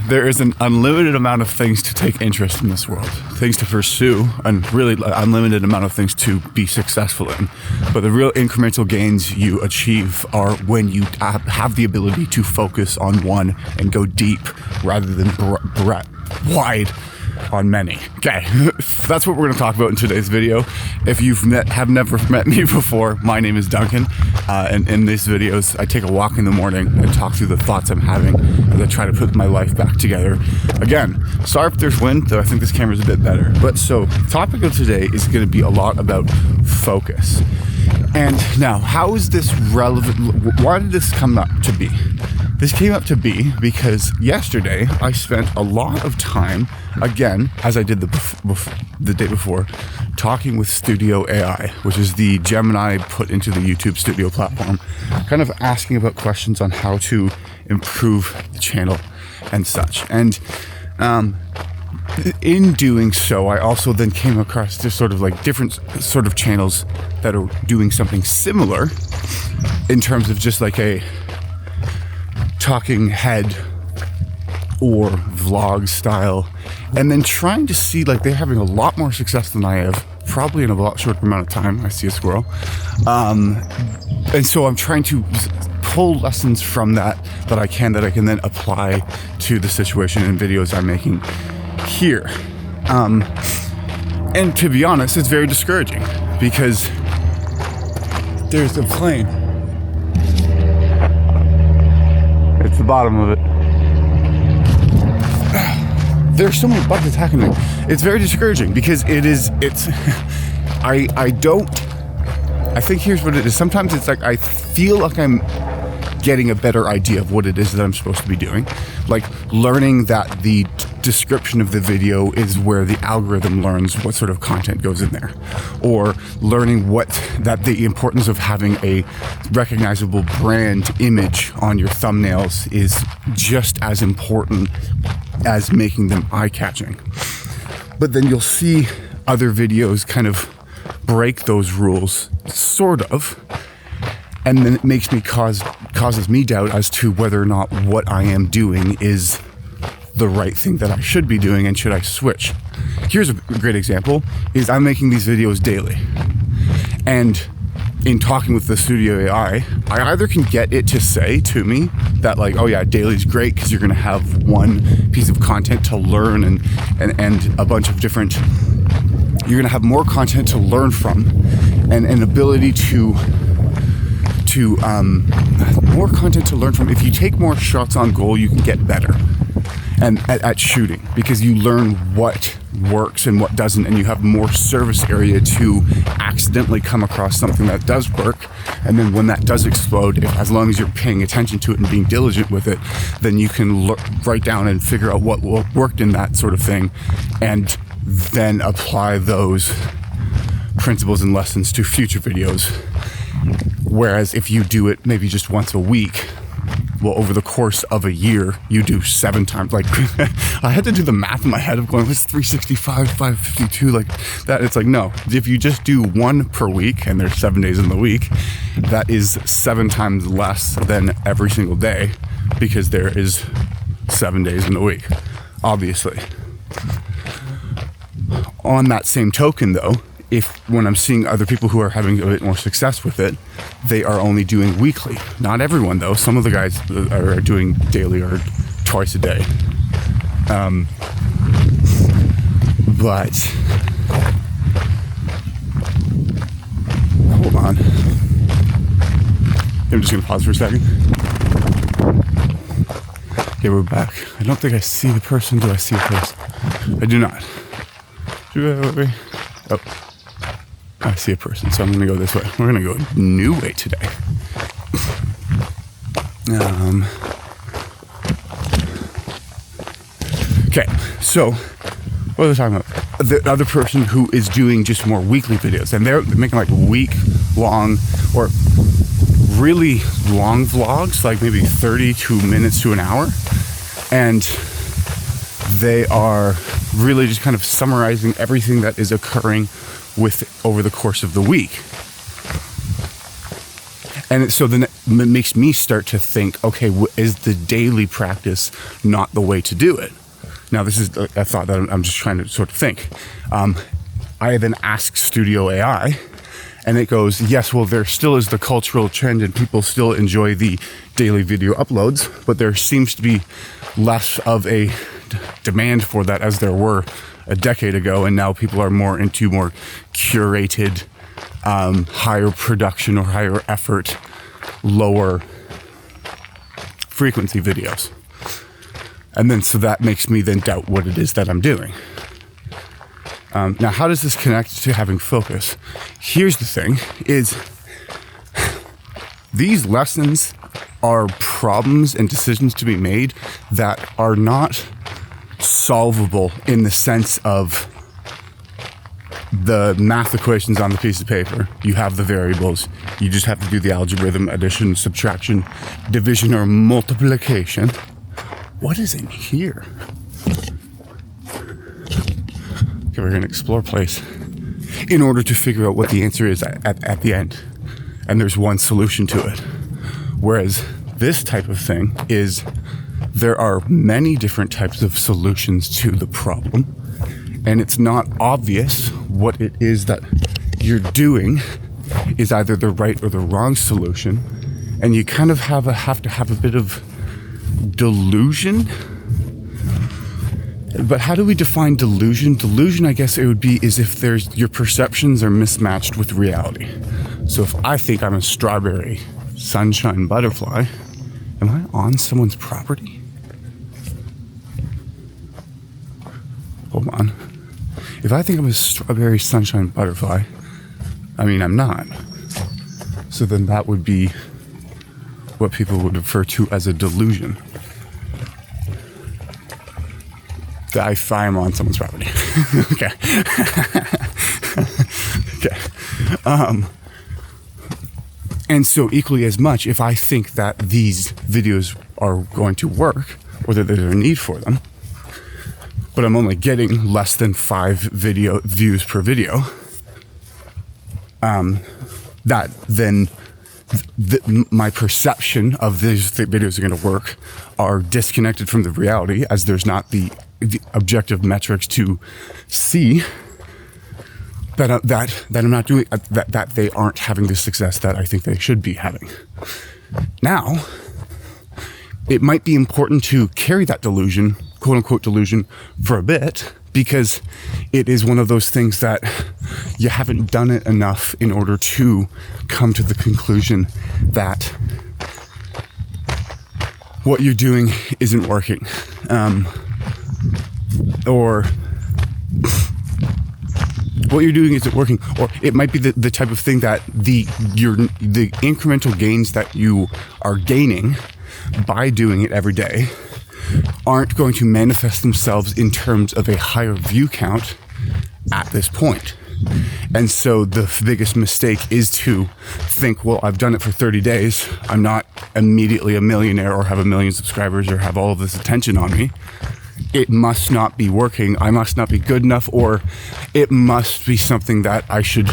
There is an unlimited amount of things to take interest in this world, things to pursue, and really unlimited amount of things to be successful in. But the real incremental gains you achieve are when you have the ability to focus on one and go deep rather than wide on many. Okay, that's what we're going to talk about in today's video. If you've have never met me before, my name is Duncan, and in these videos I take a walk in the morning and talk through the thoughts I'm having as I try to put my life back together. Again, sorry if there's wind, though I think this camera's a bit better. But so, the topic of today is going to be a lot about focus. And now, how is this relevant? Why did this come up to be? This came up to be because yesterday I spent a lot of time, again, as I did the day before, talking with Studio AI, which is the Gemini put into the YouTube Studio platform, kind of asking about questions on how to improve the channel and such. And in doing so, I also then came across just sort of like different sort of channels that are doing something similar in terms of just like a talking head or vlog style, and then trying to see like they're having a lot more success than I have, probably in a lot shorter amount of time. I see a squirrel, and so I'm trying to pull lessons from that I can then apply to the situation and videos I'm making here. And to be honest, it's very discouraging because there's a plane. It's the bottom of it. There's so many bugs attacking me. It's very discouraging because I think here's what it is. Sometimes it's like I feel like I'm getting a better idea of what it is that I'm supposed to be doing. Like learning that the description of the video is where the algorithm learns what sort of content goes in there, or learning that the importance of having a recognizable brand image on your thumbnails is just as important as making them eye-catching. But then you'll see other videos kind of break those rules, sort of, and then it makes me causes me doubt as to whether or not what I am doing is the right thing that I should be doing, and should I switch. Here's a great example, is I'm making these videos daily, and in talking with the Studio AI, I either can get it to say to me that like, oh yeah, daily is great because you're going to have one piece of content to learn and a bunch of different, you're going to have more content to learn from, and an ability to more content to learn from. If you take more shots on goal, you can get better and at shooting, because you learn what works and what doesn't, and you have more service area to accidentally come across something that does work. And then when that does explode, as long as you're paying attention to it and being diligent with it, then you can write down and figure out what worked in that sort of thing, and then apply those principles and lessons to future videos. Whereas if you do it maybe just once a week, well, over the course of a year, you do 7 times. Like, I had to do the math in my head of going, what's 365, 552, like that. It's like, no, if you just do 1 per week, and there's 7 days in the week, that is 7 times less than every single day, because there is 7 days in a week, obviously. On that same token, though, when I'm seeing other people who are having a bit more success with it, they are only doing weekly. Not everyone, though. Some of the guys are doing daily or twice a day. But hold on. I'm just going to pause for a second. Okay, we're back. I don't think I see the person. Do I see a person? I do not. Oh. I see a person, so I'm going to go this way. We're going to go a new way today. Okay, so what was I talking about? The other person who is doing just more weekly videos, and they're making like week-long or really long vlogs, like maybe 32 minutes to an hour, and they are really just kind of summarizing everything that is occurring over the course of the week. And so then it makes me start to think, okay, is the daily practice not the way to do it? Now, this is a thought that I'm just trying to sort of think. I then ask Studio AI, and it goes, yes, well, there still is the cultural trend and people still enjoy the daily video uploads, but there seems to be less of a demand for that as there were a decade ago, and now people are more into more curated, higher production or higher effort, lower frequency videos. And then so that makes me then doubt what it is that I'm doing. Now, how does this connect to having focus? Here's the thing, is these lessons are problems and decisions to be made that are not solvable in the sense of the math equations on the piece of paper. You have the variables. You just have to do the algorithm, addition, subtraction, division, or multiplication. What is in here? Okay, we're going to explore place in order to figure out what the answer is at the end. And there's one solution to it. Whereas this type of thing is, there are many different types of solutions to the problem. And it's not obvious what it is that you're doing is either the right or the wrong solution. And you kind of have to have a bit of delusion. But how do we define delusion? Delusion, I guess it would be, is if your perceptions are mismatched with reality. So if I think I'm a strawberry sunshine butterfly, am I on someone's property? Hold on. If I think I'm a strawberry sunshine butterfly, I mean, I'm not. So then that would be what people would refer to as a delusion. That if I'm on someone's property. Okay. Okay. And so equally as much, if I think that these videos are going to work, or that there's a need for them, but I'm only getting less than 5 video views per video, that then my perception of these videos are going to work are disconnected from the reality, as there's not the objective metrics to see that I'm not doing, that they aren't having the success that I think they should be having. Now, it might be important to carry that delusion, quote unquote delusion, for a bit, because it is one of those things that you haven't done it enough in order to come to the conclusion that what you're doing isn't working. Or what you're doing isn't working, or it might be the type of thing that the incremental gains that you are gaining by doing it every day aren't going to manifest themselves in terms of a higher view count at this point. And so the biggest mistake is to think, well, I've done it for 30 days. I'm not immediately a millionaire or have 1 million subscribers or have all of this attention on me. It must not be working. I must not be good enough, or it must be something that I should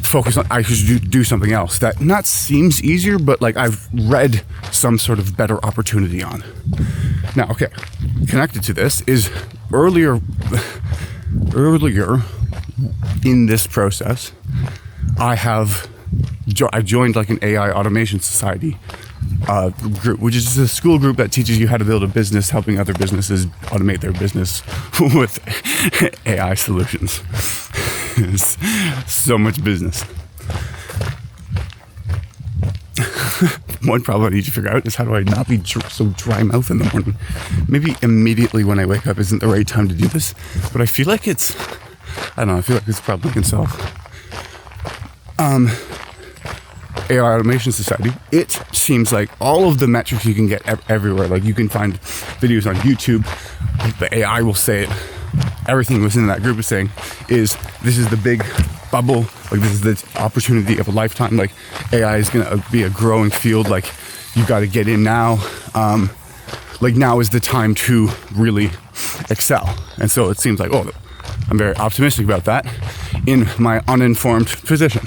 focus on. I should do something else that not seems easier, but like I've read some sort of better opportunity on. Now, okay, connected to this is earlier in this process, I joined like an AI automation society group, which is a school group that teaches you how to build a business, helping other businesses automate their business with AI solutions. It's so much business. One problem I need to figure out is, how do I not be so dry mouth in the morning? Maybe immediately when I wake up isn't the right time to do this, but I feel like it's a problem I can solve. AI Automation Society, it seems like all of the metrics you can get everywhere. Like you can find videos on YouTube, the AI will say it. Everything within that group is saying is, this is the big bubble, like this is the opportunity of a lifetime, like AI is going to be a growing field, like you got to get in now, like now is the time to really excel. And so it seems like, oh, I'm very optimistic about that in my uninformed position.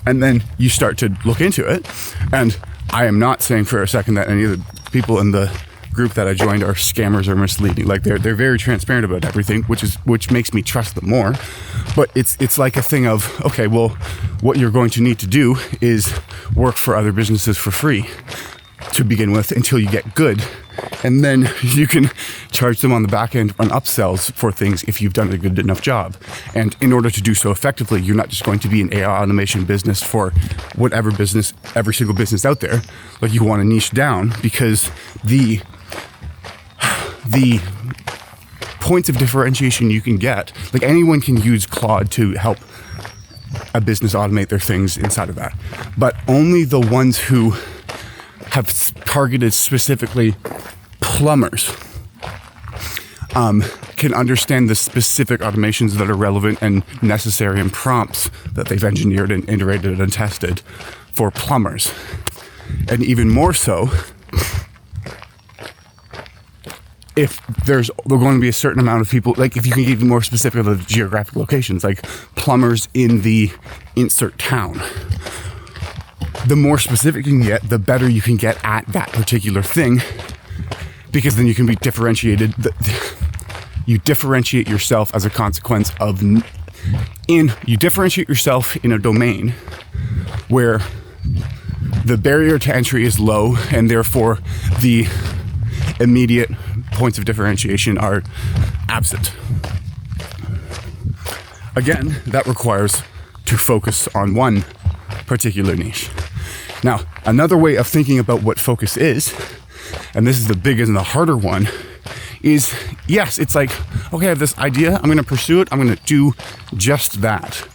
And then you start to look into it. And I am not saying for a second that any of the people in the group that I joined are scammers or misleading. Like they're very transparent about everything, which makes me trust them more. But it's like a thing of, okay, well, what you're going to need to do is work for other businesses for free to begin with until you get good. And then you can charge them on the back end on upsells for things if you've done a good enough job. And in order to do so effectively, you're not just going to be an AI automation business for whatever business, every single business out there. Like you want to niche down because the points of differentiation you can get, like anyone can use Claude to help a business automate their things inside of that. But only the ones who have targeted specifically plumbers can understand the specific automations that are relevant and necessary and prompts that they've engineered and iterated and tested for plumbers. And even more so, if there's going to be a certain amount of people, like if you can get more specific of the geographic locations, like plumbers in the insert town, the more specific you can get, the better you can get at that particular thing, because then you can be differentiated. You differentiate yourself as a consequence of, you differentiate yourself in a domain where the barrier to entry is low and therefore the immediate points of differentiation are absent. Again, that requires to focus on one particular niche. Now, another way of thinking about what focus is, and this is the biggest and the harder one, is yes, it's like, okay, I have this idea, I'm going to pursue it, I'm going to do just that.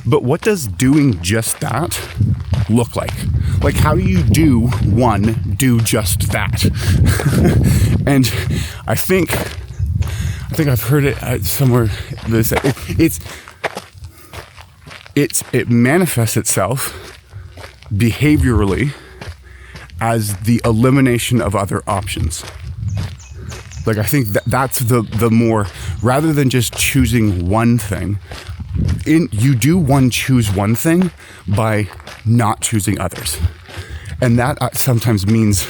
But what does doing just that look like? Like, how do you do just that? And I think I've heard it somewhere. It manifests itself behaviorally as the elimination of other options. Like, I think that's the more, rather than just choosing one thing, you do choose one thing by not choosing others. And that sometimes means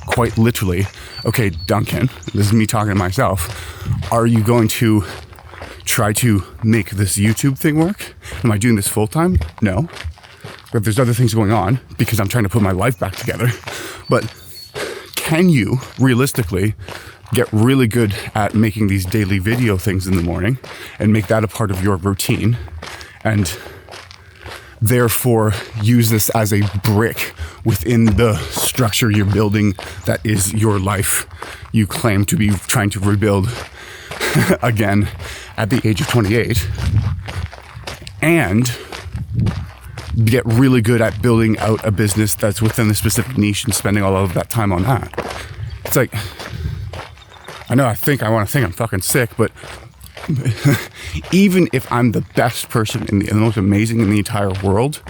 quite literally, okay, Duncan, this is me talking to myself, are you going to try to make this YouTube thing work? Am I doing this full time? No. But there's other things going on because I'm trying to put my life back together. But can you realistically get really good at making these daily video things in the morning and make that a part of your routine, and therefore use this as a brick within the structure you're building that is your life you claim to be trying to rebuild again at the age of 28, and get really good at building out a business that's within the specific niche and spending all of that time on that. It's like, I know I want to think I'm fucking sick, but even if I'm the best person and the most amazing in the entire world,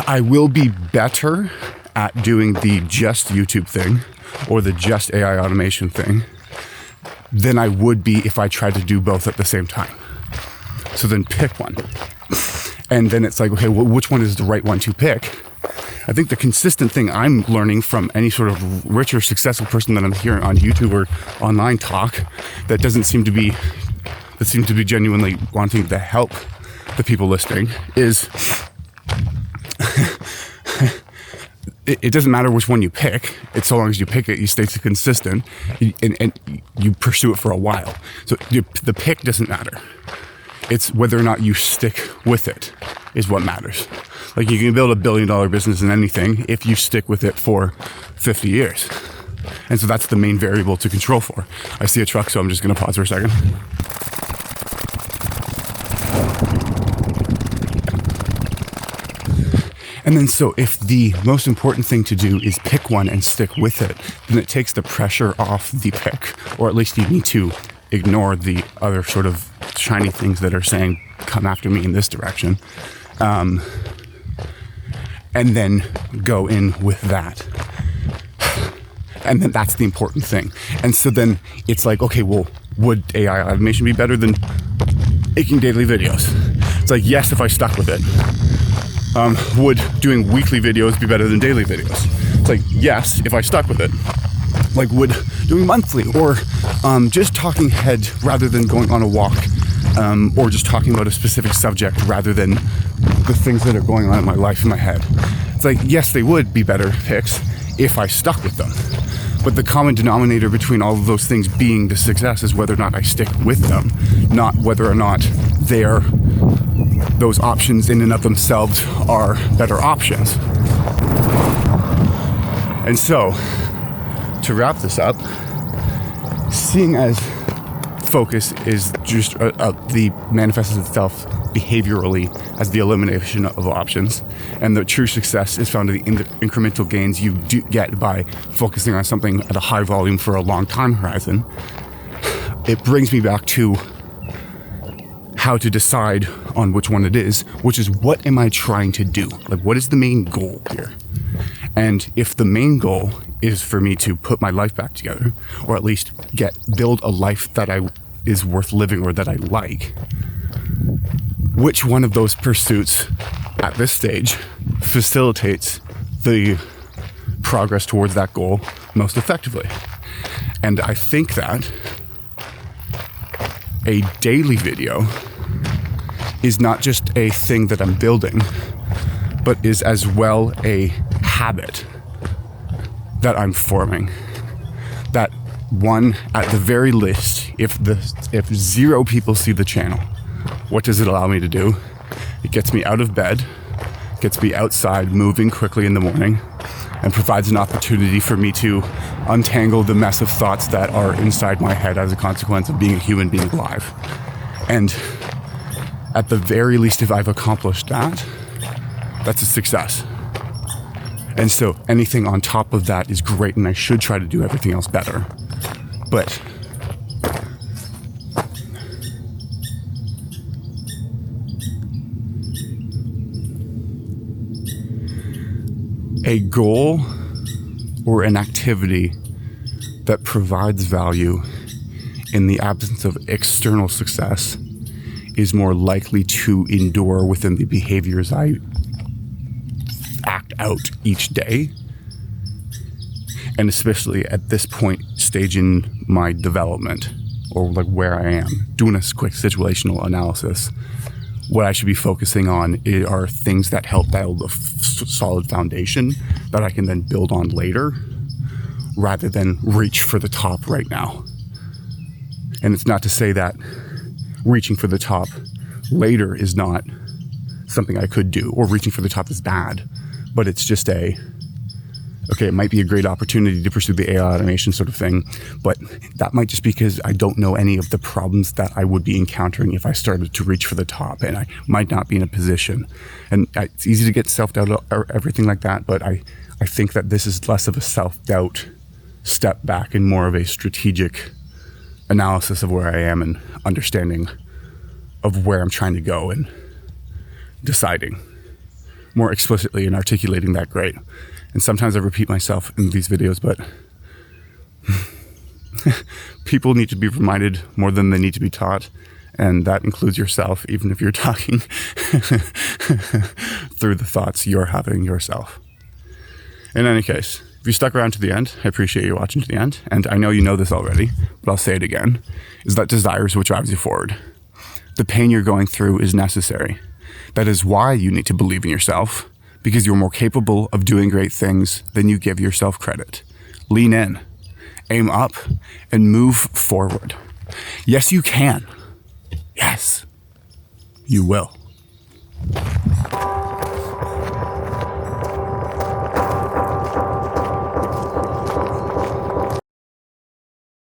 I will be better at doing the just YouTube thing or the just AI automation thing than I would be if I tried to do both at the same time. So then pick one. And then it's like, okay, well, which one is the right one to pick? I think the consistent thing I'm learning from any sort of rich or successful person that I'm hearing on YouTube or online talk that seems to be genuinely wanting to help the people listening is it doesn't matter which one you pick. It's so long as you pick it, you stay consistent and you pursue it for a while. So the pick doesn't matter. It's whether or not you stick with it is what matters. Like, you can build $1 billion business in anything if you stick with it for 50 years. And so that's the main variable to control for. I see a truck, so I'm just going to pause for a second. And then so if the most important thing to do is pick one and stick with it, then it takes the pressure off the pick, or at least you need to ignore the other sort of shiny things that are saying, come after me in this direction. And then go in with that. And then that's the important thing. And so then it's like, okay, well, would AI automation be better than making daily videos? It's like, yes, if I stuck with it. would doing weekly videos be better than daily videos? It's like, yes, if I stuck with it. Like, would doing monthly or just talking head rather than going on a walk, or just talking about a specific subject rather than the things that are going on in my life in my head. It's like, yes, they would be better picks if I stuck with them. But the common denominator between all of those things being the success is whether or not I stick with them, not whether or not those options in and of themselves are better options. And so, to wrap this up, seeing as focus is just the manifests itself behaviorally as the elimination of options, and the true success is found in the incremental gains you do get by focusing on something at a high volume for a long time horizon. It brings me back to how to decide on which one it is, which is, what am I trying to do? Like, what is the main goal here? And if the main goal is for me to put my life back together, or at least build a life that is worth living or that I like, which one of those pursuits at this stage facilitates the progress towards that goal most effectively? And I think that a daily video is not just a thing that I'm building, but is as well a habit that I'm forming. That one, at the very least, if 0 people see the channel, what does it allow me to do? It gets me out of bed, gets me outside moving quickly in the morning, and provides an opportunity for me to untangle the mess of thoughts that are inside my head as a consequence of being a human being alive. And at the very least, if I've accomplished that, that's a success. And so anything on top of that is great, and I should try to do everything else better. But a goal or an activity that provides value in the absence of external success is more likely to endure within the behaviors I act out each day. And especially at this stage in my development, or like where I am, doing a quick situational analysis, what I should be focusing on are things that help build a solid foundation that I can then build on later, rather than reach for the top right now. And it's not to say that reaching for the top later is not something I could do, or reaching for the top is bad, but it's just okay, it might be a great opportunity to pursue the AI automation sort of thing, but that might just be because I don't know any of the problems that I would be encountering if I started to reach for the top, and I might not be in a position. And it's easy to get self-doubt or everything like that, but I think that this is less of a self-doubt step back and more of a strategic analysis of where I am and understanding of where I'm trying to go and deciding more explicitly and articulating that great. And sometimes I repeat myself in these videos, but people need to be reminded more than they need to be taught. And that includes yourself, even if you're talking through the thoughts you're having yourself. In any case, if you stuck around to the end, I appreciate you watching to the end. And I know you know this already, but I'll say it again, is that desire is what drives you forward. The pain you're going through is necessary. That is why you need to believe in yourself, because you're more capable of doing great things than you give yourself credit. Lean in, aim up, and move forward. Yes, you can. Yes, you will.